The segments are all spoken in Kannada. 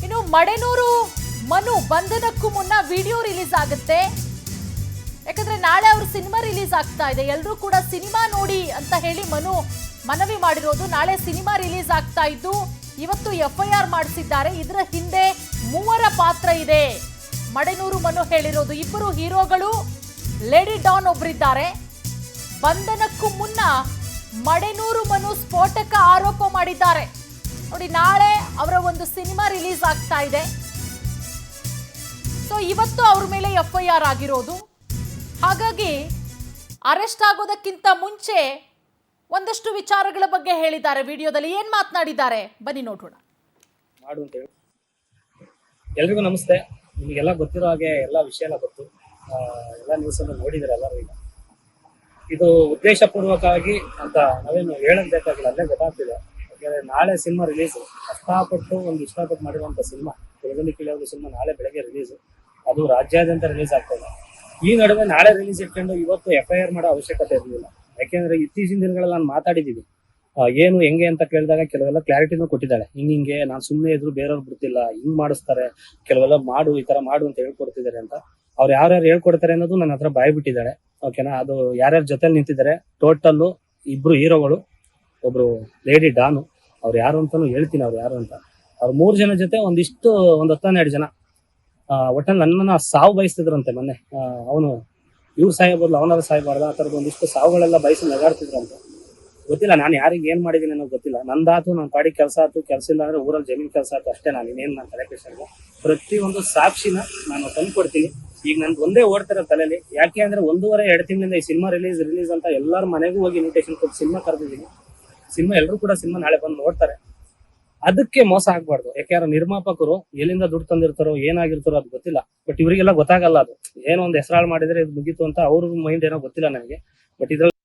ಇನ್ನು ಮಡೆನೂರು ಮನು ಬಂಧನಕ್ಕೂ ಮುನ್ನ ವಿಡಿಯೋ ರಿಲೀಸ್ ಆಗುತ್ತೆ. ಯಾಕಂದ್ರೆ ನಾಳೆ ಅವರು ಸಿನಿಮಾ ರಿಲೀಸ್ ಆಗ್ತಾ ಇದೆ. ಎಲ್ಲರೂ ಕೂಡ ಸಿನಿಮಾ ನೋಡಿ ಅಂತ ಹೇಳಿ ಮನು ಮನವಿ ಮಾಡಿರೋದು. ನಾಳೆ ಸಿನಿಮಾ ರಿಲೀಸ್ ಆಗ್ತಾ ಇದ್ದು ಇವತ್ತು FIR ಮಾಡಿಸಿದ್ದಾರೆ. ಇದರ ಹಿಂದೆ ಮೂವರ ಪಾತ್ರ ಇದೆ. ಮಡೆನೂರು ಮನು ಹೇಳಿರೋದು. ಇಬ್ಬರು ಹೀರೋಗಳು, ಲೇಡಿ ಡಾನ್ ಒಬ್ಬರಿದ್ದಾರೆ. ಬಂಧನಕ್ಕೂ ಮುನ್ನ ಮಡೆನೂರು ಮನು ಸ್ಫೋಟಕ ಆರೋಪ ಮಾಡಿದ್ದಾರೆ. ನೋಡಿ, ನಾಳೆ ಅವರ ಒಂದು ಸಿನಿಮಾ ರಿಲೀಸ್ ಆಗ್ತಾ ಇದೆ. ಸೊ ಇವತ್ತು ಅವ್ರ ಮೇಲೆ FIR ಆಗಿರೋದು. ಹಾಗಾಗಿ ಅರೆಸ್ಟ್ ಆಗೋದಕ್ಕಿಂತ ಮುಂಚೆ ಒಂದಷ್ಟು ವಿಚಾರಗಳ ಬಗ್ಗೆ ಹೇಳಿದ್ದಾರೆ. ವಿಡಿಯೋದಲ್ಲಿ ಏನ್ ಮಾತನಾಡಿದ್ದಾರೆ ಬನ್ನಿ ನೋಡೋಣ. ಮಾಡು ಅಂತ ಹೇಳಿ ಎಲ್ರಿಗೂ ನಮಸ್ತೆ. ನಿಮಗೆಲ್ಲ ಗೊತ್ತಿರೋ ಹಾಗೆ ಎಲ್ಲ ವಿಷಯ ಎಲ್ಲ ಗೊತ್ತು, ಎಲ್ಲ ನ್ಯೂಸ್ ಅನ್ನು ನೋಡಿದ್ರೆ ಎಲ್ಲರೂ. ಈಗ ಇದು ಉದ್ದೇಶಪೂರ್ವಕವಾಗಿ ಅಂತ ನಾವೇನು ಹೇಳಕ್ ಬೇಕಾಗಿಲ್ಲ, ಅಲ್ಲೇ ಗೊತ್ತಾಗ್ತಿದೆ. ಯಾಕಂದ್ರೆ ನಾಳೆ ಸಿನಿಮಾ ರಿಲೀಸ್, ಇಷ್ಟಪಟ್ಟು ಮಾಡಿರುವಂತ ಸಿನಿಮಾ ತೆಲುಗಲ್ಲಿ ಕೇಳೋದು ಸಿನಿಮಾ ನಾಳೆ ಬೆಳಗ್ಗೆ ರಿಲೀಸ್. ಅದು ರಾಜ್ಯಾದ್ಯಂತ ರಿಲೀಸ್ ಆಗ್ತದೆ. ಈ ನಡುವೆ ನಾಳೆ ರಿಲೀಸ್ ಇಟ್ಕೊಂಡು ಇವತ್ತು FIR ಮಾಡೋ ಅವಶ್ಯಕತೆ ಇರಲಿಲ್ಲ. ಯಾಕೆಂದ್ರೆ ಇತ್ತೀಚಿನ ದಿನಗಳಲ್ಲಿ ನಾನು ಮಾತಾಡಿದ್ದೀವಿ, ಏನು ಹೆಂಗೆ ಅಂತ ಕೇಳಿದಾಗ ಕೆಲವೆಲ್ಲ ಕ್ಲಾರಿಟಿನೂ ಕೊಟ್ಟಿದ್ದಾಳೆ. ಹಿಂಗೆ ನಾನು ಸುಮ್ಮನೆ ಇದ್ರು ಬೇರೆಯವ್ರು ಬಿಡ್ತಿಲ್ಲ, ಹಿಂಗ್ ಮಾಡಿಸ್ತಾರೆ, ಕೆಲವೆಲ್ಲ ಮಾಡು, ಈ ತರ ಮಾಡು ಅಂತ ಹೇಳ್ಕೊಡ್ತಿದ್ದಾರೆ ಅಂತ. ಅವ್ರು ಯಾರ್ಯಾರು ಹೇಳ್ಕೊಡ್ತಾರೆ ಅನ್ನೋದು ನನ್ನ ಹತ್ರ ಬಾಯಿ ಬಿಟ್ಟಿದ್ದಾಳೆ. ಓಕೆನಾ? ಅದು ಯಾರ್ಯಾರ ಜೊತೆ ನಿಂತಿದ್ದಾರೆ, ಟೋಟಲ್ ಇಬ್ರು ಹೀರೋಗಳು, ಒಬ್ರು ಲೇಡಿ ಡಾನು. ಅವ್ರು ಯಾರು ಅಂತಾನು ಹೇಳ್ತೀನಿ, ಅವ್ರು ಯಾರು ಅಂತ. ಅವ್ರು 3 ಜನ ಜೊತೆ ಒಂದು 10-12 ಜನ ಒಟ್ಟಲ್ಲಿ ನನ್ನನ್ನ ಸಾವು ಬಯಸ್ತಿದ್ರಂತೆ. ಮೊನ್ನೆ ಅವನು ಇವ್ರು ಸಾಯಬಾರ್ದು, ಅವನಾದ್ರು ಸಾಯಬಾರ್ದು, ಆ ಥರದ್ದು ಒಂದಿಷ್ಟು ಸಾವುಗಳೆಲ್ಲ ಬಯಸಿ ನಗಾಡ್ತಿದ್ರಂತೆ. ಗೊತ್ತಿಲ್ಲ ನಾನು ಯಾರಿಗೆ ಏನ್ ಮಾಡಿದೀನಿ ಅನ್ನೋದು ಗೊತ್ತಿಲ್ಲ. ನಂದಾತು ನನ್ನ ಪಾಡಿ ಕೆಲಸ ಆಯ್ತು, ಕೆಲಸ ಇಲ್ಲ ಅಂದ್ರೆ ಊರಲ್ಲಿ ಜಮೀನ್ ಕೆಲಸ ಆಯ್ತು, ಅಷ್ಟೇ. ನಾನು ಇನ್ನೇನು ನಾನು ತಲೆ ಕೆಡಿಸ್ಕೊಂಡೆ. ಪ್ರತಿಯೊಂದು ಸಾಕ್ಷಿನ ನಾನು ತಂದು ಕೊಡ್ತೀನಿ. ಈಗ ನನ್ಗೆ ಒಂದೇ ಓಡ್ತಿರೋ ತಲೆಯಲ್ಲಿ. ಯಾಕೆ ಅಂದ್ರೆ 1.5-2 ತಿಂಗಳಿಂದ ಈ ಸಿನಿಮಾ ರಿಲೀಸ್ ಅಂತ ಎಲ್ಲರ ಮನೆಗೂ ಹೋಗಿ ಇನ್ವಿಟೇಷನ್ ಕೊಟ್ಟು ಸಿನಿಮಾ ಕರೆದಿದ್ದೀನಿ. ಸಿನಿಮಾ ಎಲ್ಲರೂ ಕೂಡ ಸಿನಿಮಾ ನಾಳೆ ಬಂದು ನೋಡ್ತಾರೆ. ಅದಕ್ಕೆ ಮೋಸ ಆಗ್ಬಾರ್ದು. ಯಾಕೆಂದ್ರೆ ನಿರ್ಮಾಪಕರು ಎಲ್ಲಿಂದ ದುಡ್ಡು ತಂದಿರ್ತಾರೋ ಏನಾಗಿರ್ತಾರೋ ಅದು ಗೊತ್ತಿಲ್ಲ. ಬಟ್ ಇವರಿಗೆಲ್ಲ ಗೊತ್ತಾಗಲ್ಲ. ಅದು ಏನೋ ಒಂದು ಹೆಸರಾಳು ಮಾಡಿದ್ರೆ ಇದು ಮುಗೀತು ಅಂತ ಅವ್ರ ಮೈಂಡ್ ಏನೋ ಗೊತ್ತಿಲ್ಲ ನನಗೆ. ಬಟ್ ಇದ್ರಲ್ಲಿ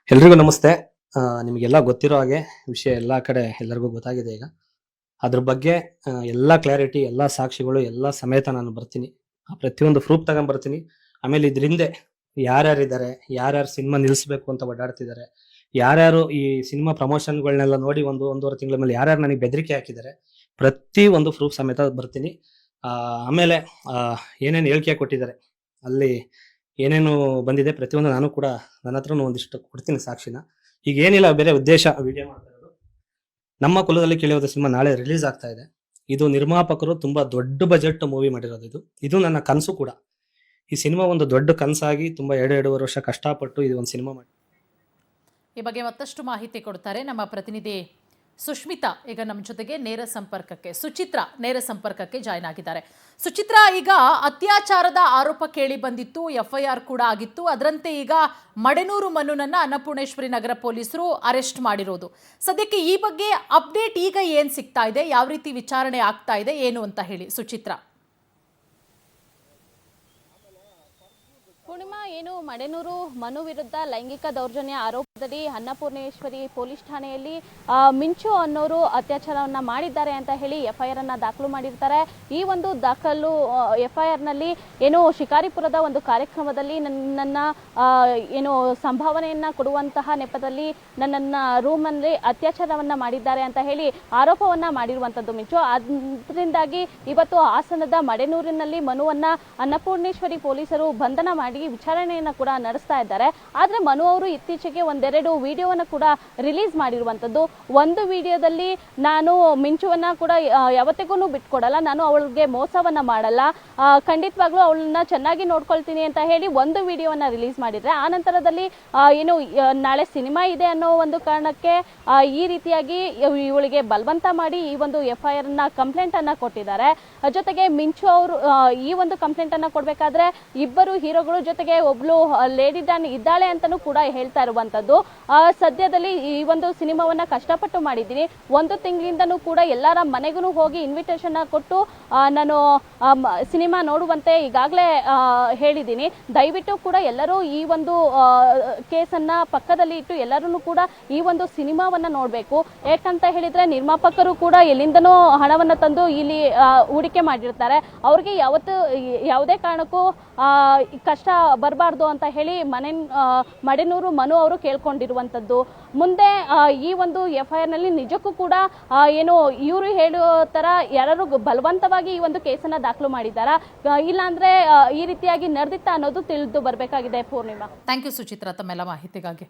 ಎಲ್ರಿಗೂ ನಮಸ್ತೆ. ನಿಮಗೆಲ್ಲ ಗೊತ್ತಿರೋ ಹಾಗೆ ವಿಷಯ ಎಲ್ಲಾ ಕಡೆ ಎಲ್ಲರಿಗೂ ಗೊತ್ತಾಗಿದೆ. ಈಗ ಅದ್ರ ಬಗ್ಗೆ ಎಲ್ಲಾ ಕ್ಲಾರಿಟಿ, ಎಲ್ಲಾ ಸಾಕ್ಷಿಗಳು ಎಲ್ಲ ಸಮೇತ ನಾನು ಬರ್ತೀನಿ. ಪ್ರತಿಯೊಂದು ಪ್ರೂಫ್ ತಗೊಂಡ್ಬರ್ತೀನಿ. ಆಮೇಲೆ ಇದ್ರಿಂದ ಯಾರ್ಯಾರಿದ್ದಾರೆ, ಯಾರ್ಯಾರು ಸಿನಿಮಾ ನಿಲ್ಲಿಸ್ಬೇಕು ಅಂತ ಓಡಾಡ್ತಿದ್ದಾರೆ, ಯಾರ್ಯಾರು ಈ ಸಿನಿಮಾ ಪ್ರಮೋಷನ್ಗಳನ್ನೆಲ್ಲ ನೋಡಿ 1-1.5 ತಿಂಗಳ ಮೇಲೆ ಯಾರ್ಯಾರು ನನಗೆ ಬೆದರಿಕೆ ಹಾಕಿದ್ದಾರೆ, ಪ್ರತಿ ಒಂದು ಪ್ರೂಫ್ ಸಮೇತ ಬರ್ತೀನಿ. ಆಮೇಲೆ ಏನೇನು ಹೇಳಿಕೆ ಕೊಟ್ಟಿದ್ದಾರೆ, ಅಲ್ಲಿ ಏನೇನು ಬಂದಿದೆ ಪ್ರತಿಯೊಂದು ನಾನು ಕೂಡ ನನ್ನ ಹತ್ರನೂ ಒಂದಿಷ್ಟು ಕೊಡ್ತೀನಿ ಸಾಕ್ಷಿನ. ಈಗ ಏನಿಲ್ಲ, ಬೇರೆ ಉದ್ದೇಶ ವಿಡಿಯೋ ಮಾಡ್ತಾ ಇರೋದು. ನಮ್ಮ ಕುಲದಲ್ಲಿ ಕೇಳಿಯೋದು ಸಿನಿಮಾ ನಾಳೆ ರಿಲೀಸ್ ಆಗ್ತಾ ಇದೆ. ಇದು ನಿರ್ಮಾಪಕರು ತುಂಬಾ ದೊಡ್ಡ ಬಜೆಟ್ ಮೂವಿ ಮಾಡಿರೋದು. ಇದು ನನ್ನ ಕನಸು ಕೂಡ. ಈ ಸಿನಿಮಾ ಒಂದು ದೊಡ್ಡ ಕನಸಾಗಿ ತುಂಬಾ 2.5 ವರ್ಷ ಕಷ್ಟಪಟ್ಟು ಇದು ಒಂದು ಸಿನಿಮಾ ಮಾಡಿ. ಈ ಬಗ್ಗೆ ಮತ್ತಷ್ಟು ಮಾಹಿತಿ ಕೊಡ್ತಾರೆ ನಮ್ಮ ಪ್ರತಿನಿಧಿ ಸುಷ್ಮಿತಾ. ಈಗ ನಮ್ಮ ಜೊತೆಗೆ ಸುಚಿತ್ರಾ ನೇರ ಸಂಪರ್ಕಕ್ಕೆ ಜಾಯ್ನ್ ಆಗಿದ್ದಾರೆ. ಸುಚಿತ್ರಾ, ಈಗ ಅತ್ಯಾಚಾರದ ಆರೋಪ ಕೇಳಿ ಬಂದಿತ್ತು, FIR ಕೂಡ ಆಗಿತ್ತು. ಅದರಂತೆ ಈಗ ಮಡೆನೂರು ಮನುನನ್ನ ಅನ್ನಪೂರ್ಣೇಶ್ವರಿ ನಗರ ಪೊಲೀಸರು ಅರೆಸ್ಟ್ ಮಾಡಿರೋದು. ಸದ್ಯಕ್ಕೆ ಈ ಬಗ್ಗೆ ಅಪ್ಡೇಟ್ ಈಗ ಏನ್ ಸಿಗ್ತಾ ಇದೆ, ಯಾವ ರೀತಿ ವಿಚಾರಣೆ ಆಗ್ತಾ ಇದೆ, ಏನು ಅಂತ ಹೇಳಿ ಸುಚಿತ್ರಾ. ಪೂರ್ಣಿಮಾ, ಏನು ಮಡೆನೂರು ಮನು ವಿರುದ್ಧ ಲೈಂಗಿಕ ದೌರ್ಜನ್ಯ ಆರೋಪದಲ್ಲಿ ಅನ್ನಪೂರ್ಣೇಶ್ವರಿ ಪೊಲೀಸ್ ಠಾಣೆಯಲ್ಲಿ ಮಿಂಚು ಅನ್ನೋರು ಅತ್ಯಾಚಾರವನ್ನ ಮಾಡಿದ್ದಾರೆ ಅಂತ ಹೇಳಿ FIR ಅನ್ನ ದಾಖಲು ಮಾಡಿರ್ತಾರೆ. ಈ ಒಂದು FIR ನಲ್ಲಿ ಏನು ಶಿಕಾರಿಪುರದ ಒಂದು ಕಾರ್ಯಕ್ರಮದಲ್ಲಿ ನನ್ನ ಏನು ಸಂಭಾವನೆಯನ್ನ ಕೊಡುವಂತಹ ನೆಪದಲ್ಲಿ ನನ್ನನ್ನ ರೂಮಲ್ಲಿ ಅತ್ಯಾಚಾರವನ್ನ ಮಾಡಿದ್ದಾರೆ ಅಂತ ಹೇಳಿ ಆರೋಪವನ್ನ ಮಾಡಿರುವಂತದ್ದು ಮಿಂಚು. ಅದರಿಂದಾಗಿ ಇವತ್ತು ಹಾಸನದ ಮಡೆನೂರಿನಲ್ಲಿ ಮನುವನ್ನ ಅನ್ನಪೂರ್ಣೇಶ್ವರಿ ಪೊಲೀಸರು ಬಂಧನ ಮಾಡಿ ವಿಚಾರಣೆಯನ್ನ ಕೂಡ ನಡೆಸ್ತಾ ಇದ್ದಾರೆ. ಆದ್ರೆ ಮನು ಅವರು ಇತ್ತೀಚೆಗೆ 1-2 ವಿಡಿಯೋವನ್ನ ಕೂಡ ರಿಲೀಸ್ ಮಾಡಿರುವಂತದ್ದು. ಒಂದು ವಿಡಿಯೋದಲ್ಲಿ ನಾನು ಮಿಂಚುವನ್ನ ಕೂಡ ಯಾವತ್ತಿಗೂ ಬಿಟ್ಕೊಡಲ್ಲ, ನಾನು ಅವಳಿಗೆ ಮೋಸವನ್ನ ಮಾಡಲ್ಲ, ಖಂಡಿತವಾಗ್ಲೂ ಅವಳನ್ನ ಚೆನ್ನಾಗಿ ನೋಡ್ಕೊಳ್ತೀನಿ ಅಂತ ಹೇಳಿ ಒಂದು ವಿಡಿಯೋವನ್ನ ರಿಲೀಸ್ ಮಾಡಿದ್ರೆ, ಆ ನಂತರದಲ್ಲಿ ಏನು ನಾಳೆ ಸಿನಿಮಾ ಇದೆ ಅನ್ನೋ ಒಂದು ಕಾರಣಕ್ಕೆ ಈ ರೀತಿಯಾಗಿ ಇವಳಿಗೆ ಬಲವಂತ ಮಾಡಿ ಈ ಒಂದು FIR ನ ಕಂಪ್ಲೇಂಟ್ ಅನ್ನ ಕೊಟ್ಟಿದ್ದಾರೆ. ಜೊತೆಗೆ ಮಿಂಚು ಅವರು ಈ ಒಂದು ಕಂಪ್ಲೇಂಟ್ ಅನ್ನ ಕೊಡ್ಬೇಕಾದ್ರೆ ಇಬ್ಬರು ಹೀರೋಗಳು ಜೊತೆಗೆ ಒಬ್ಳು ಲೇಡಿ ಡಾನ್ ಇದ್ದಾಳೆ ಅಂತಾನೂ ಕೂಡ ಹೇಳ್ತಾ ಇರುವಂತದ್ದು. ಸದ್ಯದಲ್ಲಿ ಈ ಒಂದು ಸಿನಿಮಾವನ್ನ ಕಷ್ಟಪಟ್ಟು ಮಾಡಿದ್ದೀನಿ, 1 ತಿಂಗಳಿಂದನೂ ಕೂಡ ಎಲ್ಲರ ಮನೆಗೂ ಹೋಗಿ ಇನ್ವಿಟೇಷನ್ ಕೊಟ್ಟು ನಾನು ಸಿನಿಮಾ ನೋಡುವಂತೆ ಈಗಾಗಲೇ ಹೇಳಿದ್ದೀನಿ. ದಯವಿಟ್ಟು ಕೂಡ ಎಲ್ಲರೂ ಈ ಒಂದು ಕೇಸನ್ನ ಪಕ್ಕದಲ್ಲಿ ಇಟ್ಟು ಎಲ್ಲರೂ ಕೂಡ ಈ ಒಂದು ಸಿನಿಮಾವನ್ನ ನೋಡ್ಬೇಕು. ಯಾಕಂತ ಹೇಳಿದ್ರೆ ನಿರ್ಮಾಪಕರು ಕೂಡ ಎಲ್ಲಿಂದನೋ ಹಣವನ್ನ ತಂದು ಇಲ್ಲಿ ಹೂಡಿಕೆ ಮಾಡಿರ್ತಾರೆ. ಅವ್ರಿಗೆ ಯಾವುದೇ ಕಾರಣಕ್ಕೂ ಕಷ್ಟ ಬರಬಾರ್ದು ಅಂತ ಹೇಳಿ ಮಡೆನೂರು ಮನು ಅವರು ಕೇಳ್ಕೊಂಡಿರುವಂಥದ್ದು. ಮುಂದೆ ಈ ಒಂದು FIR ನಲ್ಲಿ ನಿಜಕ್ಕೂ ಕೂಡ ಏನು ಇವರು ಹೇಳೋ ತರ ಯಾರು ಬಲವಂತವಾಗಿ ಈ ಒಂದು ಕೇಸನ್ನ ದಾಖಲು ಮಾಡಿದ್ದಾರಾ, ಇಲ್ಲಾಂದ್ರೆ ಈ ರೀತಿಯಾಗಿ ನಡೆದಿತ್ತ ಅನ್ನೋದು ತಿಳಿದು ಬರಬೇಕಾಗಿದೆ. ಪೂರ್ಣಿಮಾ, ಥ್ಯಾಂಕ್ ಯು ಸುಚಿತ್ರಾ ತಮ್ಮೆಲ್ಲ ಮಾಹಿತಿಗಾಗಿ.